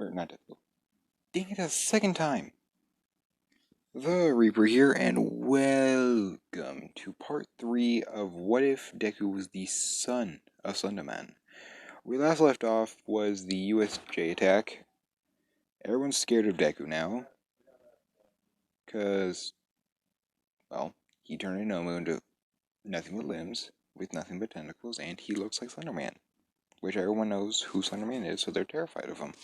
Or not Deku. Dang it, a second time! The Reaper here, and welcome to part 3 of What If Deku Was the Son of Slenderman. We last left off was the USJ attack. Everyone's scared of Deku now, because, well, he turned Inomu into nothing but limbs, with nothing but tentacles, and he looks like Slenderman, which everyone knows who Slenderman is, so they're terrified of him.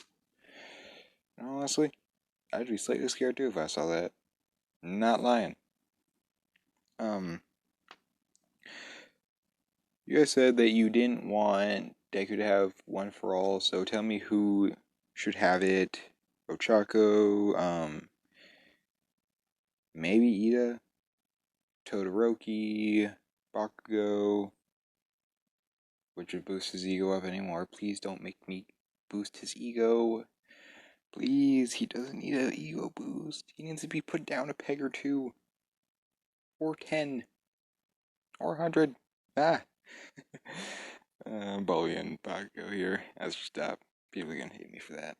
And honestly, I'd be slightly scared too if I saw that. Not lying. You guys said that you didn't want Deku to have one for all, so tell me who should have it. Ochako, maybe Ida, Todoroki, Bakugo, which would boost his ego up anymore. Please don't make me boost his ego. Please, he doesn't need an ego boost. He needs to be put down a peg or 2. Or 10. Or 100. Ah. Bully and Bakugo here. That's just stop. People are gonna hate me for that.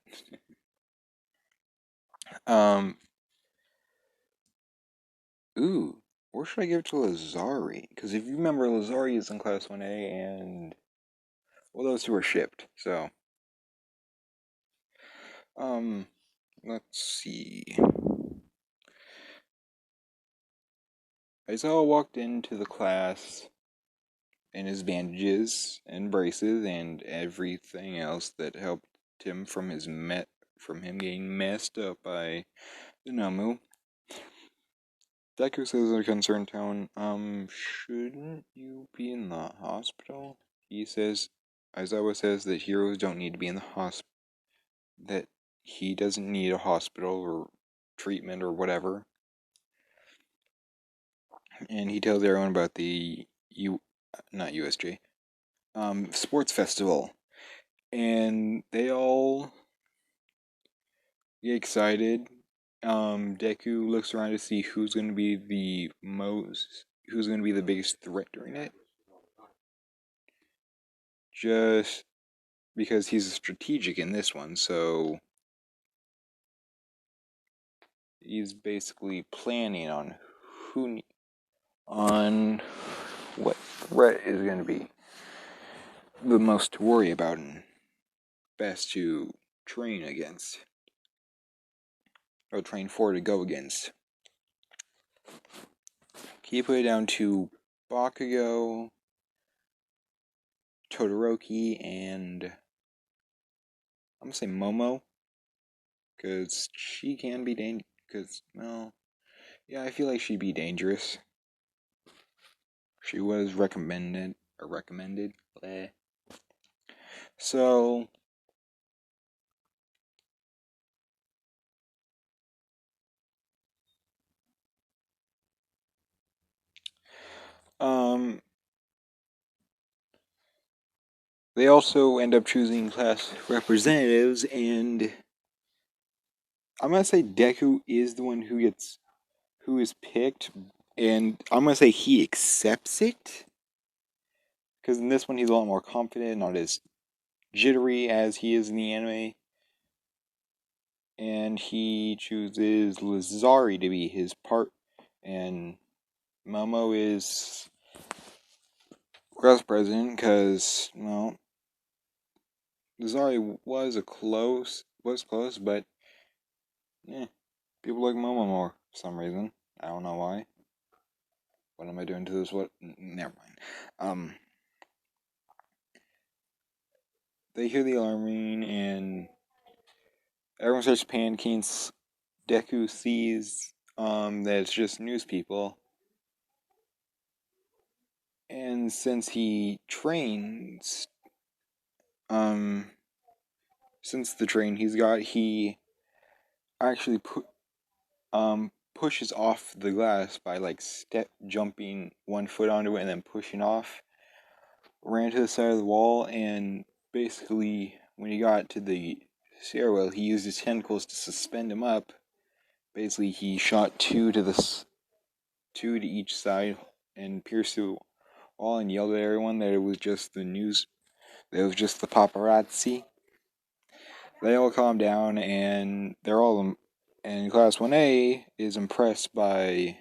Ooh, or should I give it to Lazari? Because if you remember, Lazari is in Class 1A, and, well, those two are shipped, so. Let's see. Aizawa walked into the class in his bandages and braces and everything else that helped him from him getting messed up by the Nomu. Deku says in a concerned tone, shouldn't you be in the hospital? Aizawa says that heroes don't need to be in the hospital, that he doesn't need a hospital or treatment or whatever. And he tells everyone about the not USJ, sports festival. And they all get excited. Deku looks around to see who's going to be the biggest threat during it. Just because he's strategic in this one, so he's basically planning on what threat is going to be the most to worry about and best to train against, or train for to go against. Can you put it down to Bakugo, Todoroki, and I'm gonna say Momo, because she can be I feel like she'd be dangerous. She was recommended. Bleh. So, they also end up choosing class representatives, and I'm gonna say Deku is the one who is picked, and I'm gonna say he accepts it, because in this one he's a lot more confident, not as jittery as he is in the anime, and he chooses Lazari to be his part, and Momo is class president because, well, Lazari was close, but people like Momo more for some reason. I don't know why. What am I doing to this? What? Never mind. They hear the alarming and everyone starts panicking. Deku sees that it's just news people, and since he trains, since the train he actually pushes off the glass by like jumping one foot onto it and then pushing off. Ran to the side of the wall, and basically when he got to the stairwell, he used his tentacles to suspend him up. Basically, he shot two to each side and pierced the wall and yelled at everyone that it was just the paparazzi. they all calm down, and they're all and Class 1A is impressed by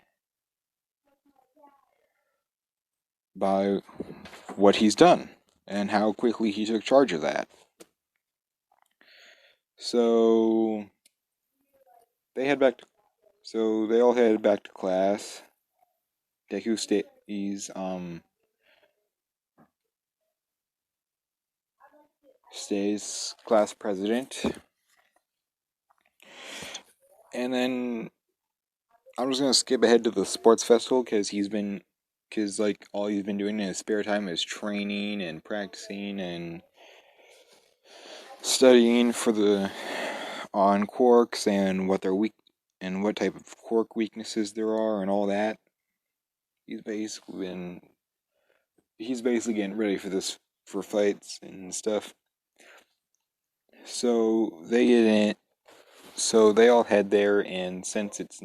what he's done and how quickly he took charge of that. So they head back. So they all head back to class. Deku stays class president, and then I'm just gonna skip ahead to the sports festival because like all he's been doing in his spare time is training and practicing and studying for the on quirks and what they're weak and what type of quirk weaknesses there are and all that. He's basically been he's basically getting ready for this for fights and stuff. So they get in, so they all head there, and since it's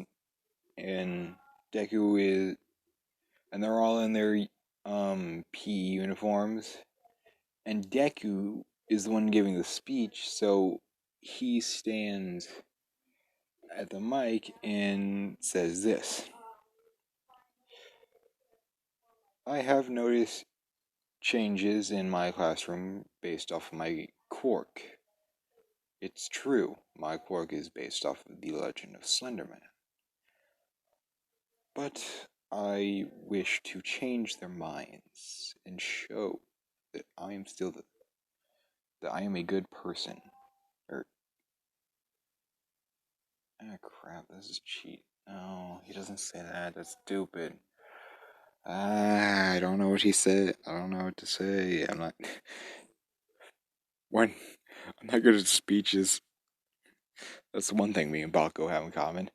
and Deku is and they're all in their PE uniforms, and Deku is the one giving the speech, so he stands at the mic and says this. I have noticed changes in my classroom based off of my quirk. It's true, my quirk is based off of the legend of Slenderman. But I wish to change their minds and show that I am still that I am a good person. Or crap, this is cheat. No, he doesn't say that. That's stupid. I don't know what he said. I don't know what to say. I'm not. When I'm not good at speeches. That's one thing me and Baco have in common.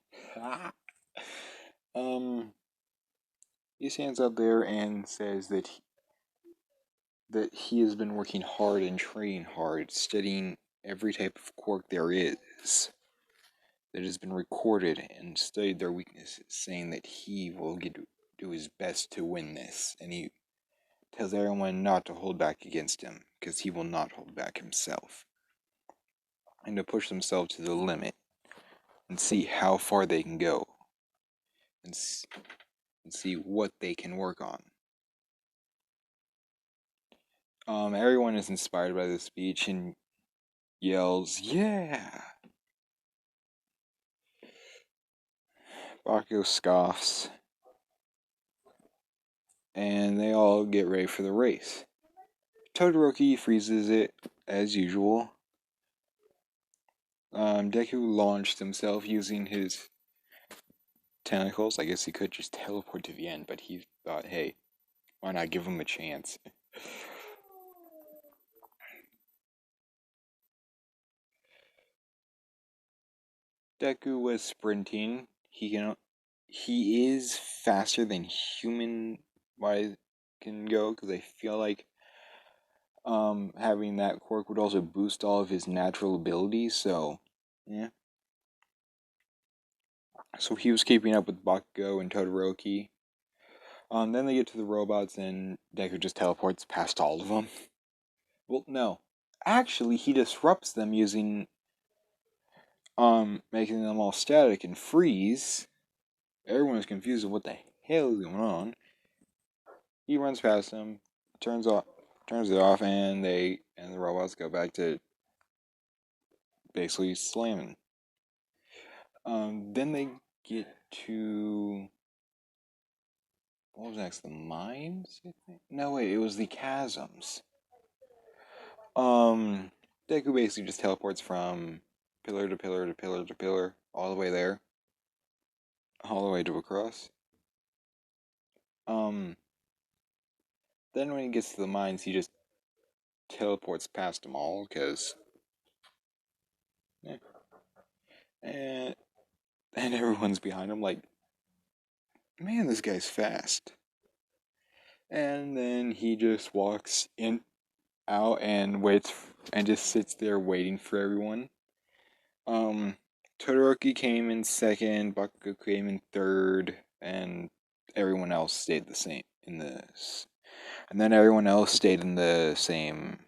um, he stands up there and says that he has been working hard and training hard, studying every type of quirk there is that has been recorded and studied their weaknesses, saying that he will do his best to win this, and he tells everyone not to hold back against him, because he will not hold back himself, and to push themselves to the limit and see how far they can go, and see what they can work on. Everyone is inspired by the speech and yells, "Yeah!" Bakugo scoffs, and they all get ready for the race. Todoroki freezes it as usual. Deku launched himself using his tentacles. I guess he could just teleport to the end, but he thought, hey, why not give him a chance? Deku was sprinting. He is faster than human wise can go, because I feel like having that quirk would also boost all of his natural abilities, so yeah. So he was keeping up with Bakugo and Todoroki. Then they get to the robots, and Deku just teleports past all of them. Well, no. Actually, he disrupts them using, making them all static and freeze. Everyone is confused with what the hell is going on. He runs past them, turns it off, and the robots go back to basically slamming. Then they get to what was next? The mines? I think? No, wait, it was the chasms. Um, Deku basically just teleports from pillar to pillar to pillar to pillar, all the way there, all the way to across. Um, then when he gets to the mines, he just teleports past them all, because, yeah. and everyone's behind him, like, man, this guy's fast. And then he just walks in, out, and waits, and just sits there waiting for everyone. Um, Todoroki came in second, Bakugo came in third, and everyone else stayed the same in this. And then everyone else stayed in the same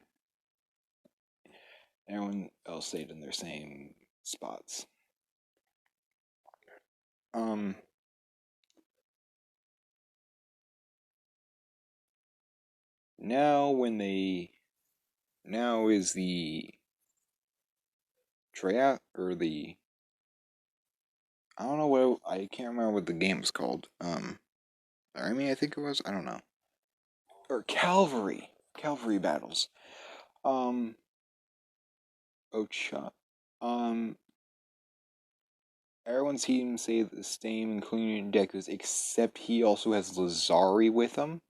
Everyone else stayed in their same spots. Now now is the triath or the I don't know what I can't remember what the game was called. Army I think it was. I don't know. Or cavalry battles. Um, Ocha. Um, everyone seems to say the same, including Dekus, except he also has Lazari with him,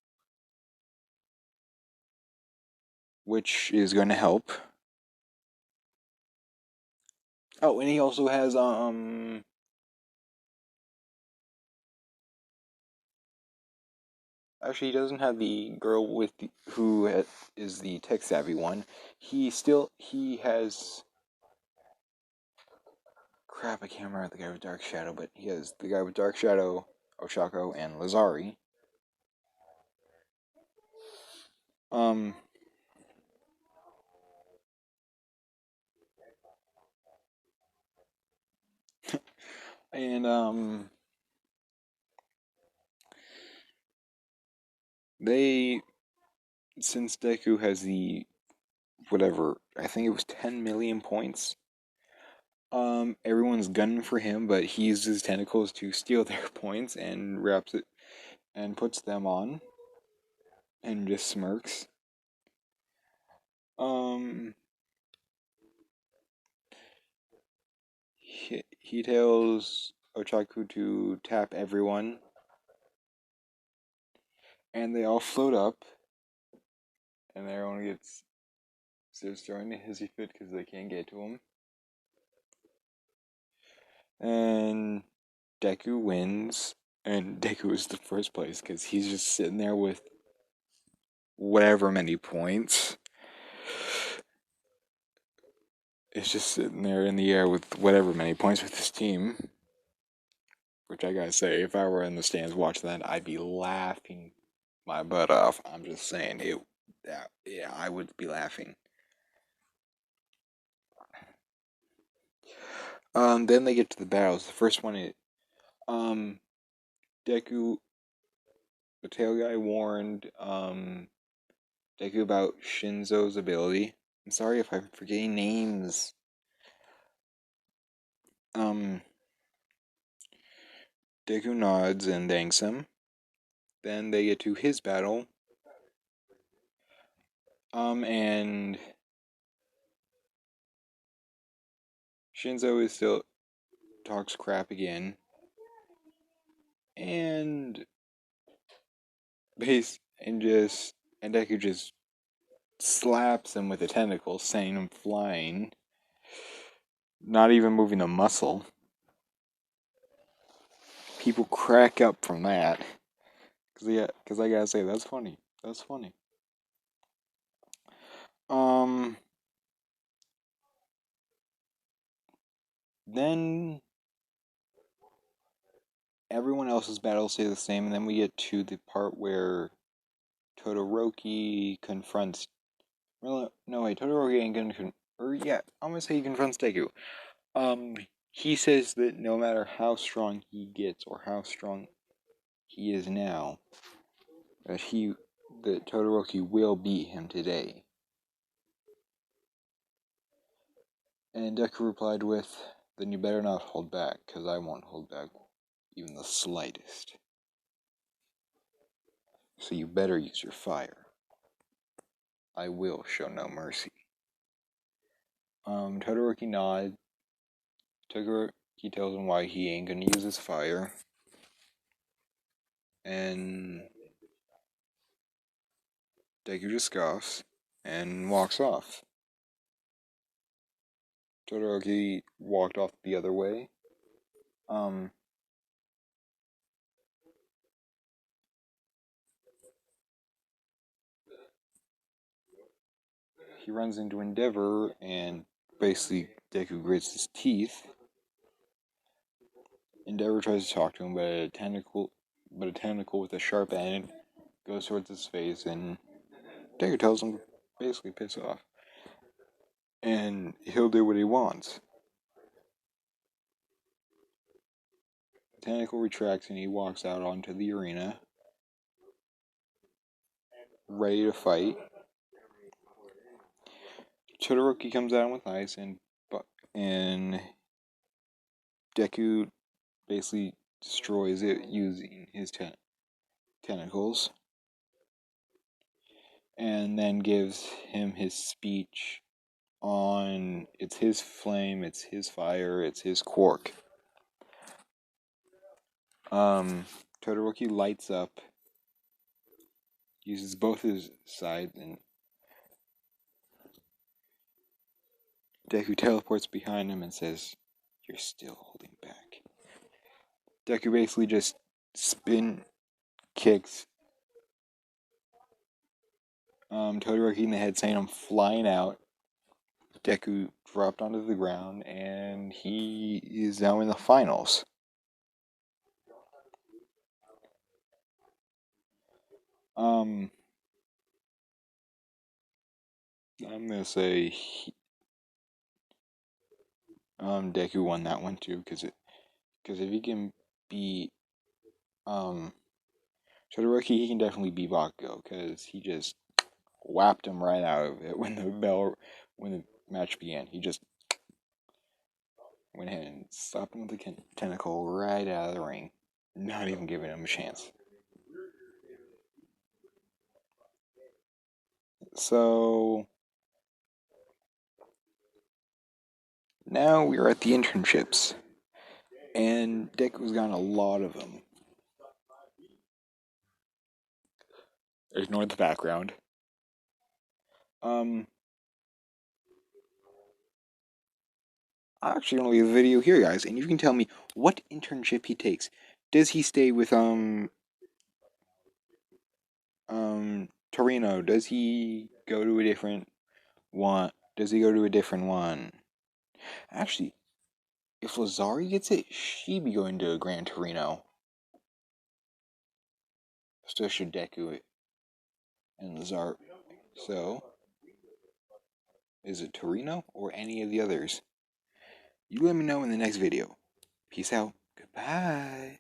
which is going to help. Oh, and he also has Actually, he doesn't have the girl with who is the tech savvy one. He has. Crap, I can't remember the guy with Dark Shadow, but he has the guy with Dark Shadow, Oshako, and Lazari. Um, and they since Deku has the whatever I think it was 10 million points. Everyone's gunning for him, but he uses his tentacles to steal their points and wraps it and puts them on, and just smirks. Um, he tells Ochaku to tap everyone, and they all float up, and everyone gets starts throwing a hissy fit because they can't get to him. And Deku wins, and Deku is the first place because he's just sitting there with whatever many points. It's just sitting there in the air with whatever many points with his team. Which I gotta say, if I were in the stands watching that, I'd be laughing my butt off. I'm just saying it. Yeah, I would be laughing. Then they get to the battles. The first one is, Deku, the tail guy warned, Deku about Shinzo's ability. I'm sorry if I'm forgetting names. Um, Deku nods and thanks him. Then they get to his battle. And Shinzo is still talks crap again. And base and just and Deku just slaps him with a tentacle, sending him flying. Not even moving a muscle. People crack up from that. Cause I gotta say that's funny. That's funny. Um. Then everyone else's battles stay the same, and then we get to the part where Todoroki confronts. Well, no wait, Todoroki ain't gonna. Or yeah, I'm gonna say he confronts Deku. He says that no matter how strong he gets or how strong he is now, that Todoroki will beat him today. And Deku replied with, "Then you better not hold back, because I won't hold back even the slightest. So you better use your fire. I will show no mercy." Todoroki nods. Todoroki tells him why he ain't gonna use his fire. And Deku just scoffs and walks off. Todoroki walked off the other way. Um, he runs into Endeavor, and basically Deku grits his teeth. Endeavor tries to talk to him, but a tentacle with a sharp end goes towards his face, and Deku tells him to basically piss off. and he'll do what he wants. The tentacle retracts and he walks out onto the arena, ready to fight. Todoroki comes out with ice, and Deku basically destroys it using his tentacles, and then gives him his speech on it's his flame, it's his fire, it's his quark. Todoroki lights up, uses both his sides, and Deku teleports behind him and says, "You're still holding back." Deku basically just spin kicks Todoroki in the head, saying, "I'm flying out." Deku dropped onto the ground, and he is now in the finals. I'm gonna say Deku won that one too, because if he can beat Todoroki, he can definitely beat Bakugo, because he just whapped him right out of it when the match began. He just went ahead and slapped him with the tentacle right out of the ring, not even giving him a chance. So now we are at the internships, and Deku's gotten a lot of them. Ignore the background. I actually gonna leave the video here, guys, and you can tell me what internship he takes. Does he stay with Torino? Does he go to a different one? Does he go to a different one? Actually, if Lazari gets it, she'd be going to a Gran Torino. So should Deku it and Lazar. So, is it Torino or any of the others? You let me know in the next video. Peace out. Goodbye.